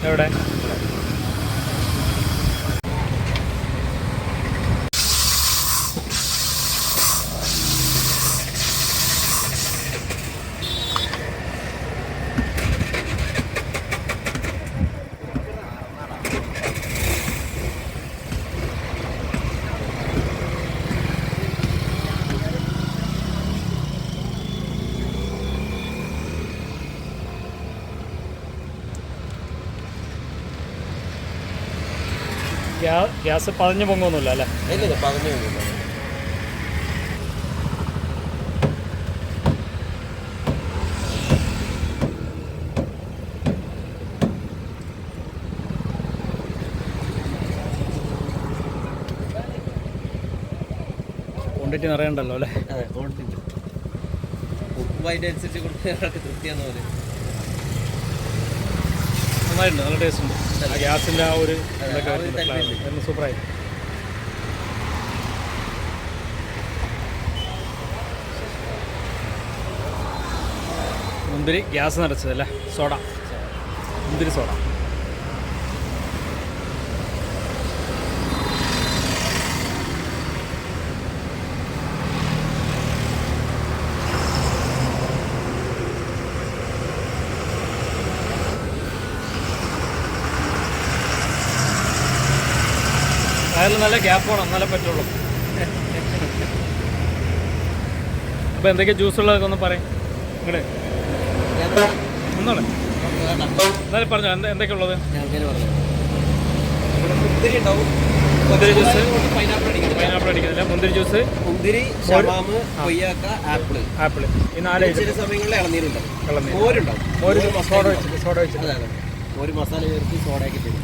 എവിടെ? ഗ്യാസ് പതഞ്ഞു പൊങ്ങൊന്നുമില്ല അല്ലേ? ഇല്ല, പതഞ്ഞു പൊങ്ങില്ല. ക്വാണ്ടിറ്റി നിറയണ്ടല്ലോ അല്ലേ? അതെ, ക്വാണ്ടിറ്റി ഉപ്പ് അതിനനുസരിച്ച് കൊടുത്ത് തൃപ്തിയാന്ന് പോലെ. നന്നായിട്ടുണ്ട്, നല്ല ടേസ്റ്റ് ഉണ്ട്. ആ ഗ്യാസിൻ്റെ ആ ഒരു സൂപ്പറായി. മുന്തിരി ഗ്യാസ് നിറച്ചതല്ലേ? സോഡ, മുന്തിരി സോഡ. അതിൽ നല്ല ഗ്യാപ്പ് വേണം, എന്നാലേ പറ്റുള്ളൂ. അപ്പോൾ എന്തൊക്കെ ജ്യൂസുള്ളതൊക്കെ ഒന്ന് പറയും ഇങ്ങോട്ട് ഒന്നോളെ. എന്നാലും പറഞ്ഞോ, എന്തൊക്കെ ഉള്ളത്? മുന്തിരി ജ്യൂസ്, പൈനാപ്പിൾ അടിക്കുന്നില്ല. മുന്തിരി ജ്യൂസ്, മുന്തിരി, കൊയ്യാക്ക, ആപ്പിൾ, ഈ 4 ചില സമയങ്ങളിൽ ഇളനീരുണ്ടാവും, ഇളനീര്, മോരുണ്ടാവും. മോര് സോഡ വെച്ചിട്ട് ഒരു മസാല ചേർത്ത് സോഡയാക്കി തരും.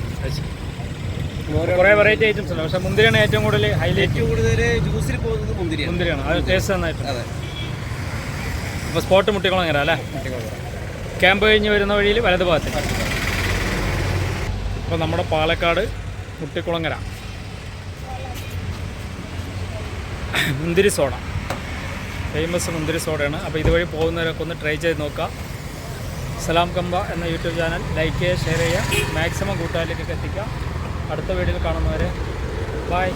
കുറേ വെറൈറ്റി ഐറ്റംസ് ഉണ്ട്. പക്ഷേ മുന്തിരിയാണ് ഏറ്റവും കൂടുതൽ ഹൈലൈറ്റ്. ഏറ്റവും കൂടുതൽ ജ്യൂസിൽ പോകുന്നത് മുന്തിരിയാണ്. അത് ടേസ്റ്റ് നന്നായിട്ട്. അപ്പോൾ സ്പോട്ട് മുട്ടിക്കുളങ്ങര അല്ലേ? ക്യാമ്പ് കഴിഞ്ഞ് വരുന്ന വഴിയിൽ വലത് ഭാഗത്ത്. അപ്പോൾ നമ്മുടെ പാലക്കാട് മുട്ടിക്കുളങ്ങര മുന്തിരി സോഡ, ഫേമസ് മുന്തിരി സോഡയാണ്. അപ്പോൾ ഇതുവഴി പോകുന്നവരൊക്കെ ഒന്ന് ട്രൈ ചെയ്ത് നോക്കുക. സലാം കമ്പ എന്ന യൂട്യൂബ് ചാനൽ ലൈക്ക് ചെയ്യുക, ഷെയർ ചെയ്യുക, മാക്സിമം കൂട്ടുകാരിലേക്കൊക്കെ എത്തിക്കുക. അടുത്ത വീഡിയോയിൽ കാണുന്നവരെ ബൈ.